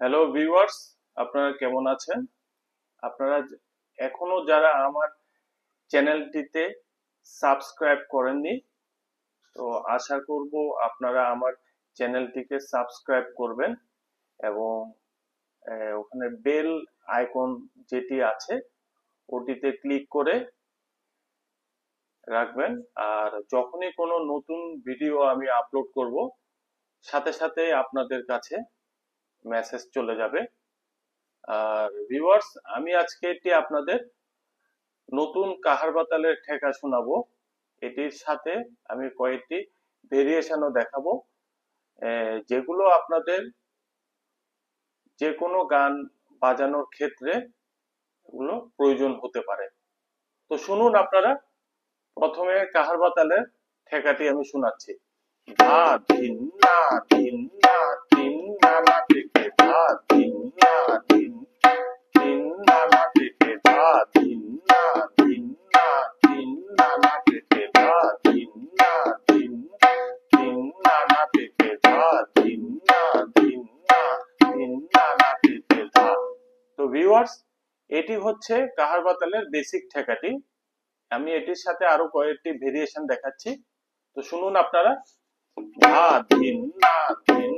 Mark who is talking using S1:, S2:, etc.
S1: Hello viewers, আপনারা কেমন আছেন? আপনারা এখনো যারা আমার চ্যানেলটিতে সাবস্ক্রাইব করেননি, তো আশা করব আপনারা আমার চ্যানেলটিকে সাবস্ক্রাইব করবেন এবং ওখানে বেল আইকন যেটি আছে ওটিতে ক্লিক করে রাখবেন। আর যখনই কোনো নতুন ভিডিও আমি আপলোড করব, সাথে সাথে আপনাদের কাছে মেসেজ চলে যাবে। আর ভিউয়ার্স, আমি আজকে এটি আপনাদের নতুন কাহারবাতালের ঠেকা শোনাবো। এটির সাথে আমি কয়েকটি ভেরিয়েশনও দেখাবো, যেগুলো আপনাদের যে কোনো গান বাজানোর ক্ষেত্রে এগুলো প্রয়োজন হতে পারে। তো শুনুন আপনারা, প্রথমে কাহারবাতালের ঠেকাটি আমি শোনাচ্ছি। ধা ধিন না ধিন না ধিন না না থেকে ধা ধিন না ধিন ধিন না না থেকে ধা ধিন না ধিন না ধিন না না থেকে ধা ধিন না ধিন ধিন না না থেকে ধা ধিন না ধিন না ধিন না না থেকে ধা। তো ভিউয়ার্স, এটি হচ্ছে কাহারবাতালের বেসিক ঠেকাটি। আমি এটির সাথে আরো কয়েকটি ভেরিয়েশন দেখাচ্ছি, তো শুনুন আপনারা। ধা ধিন না ধিন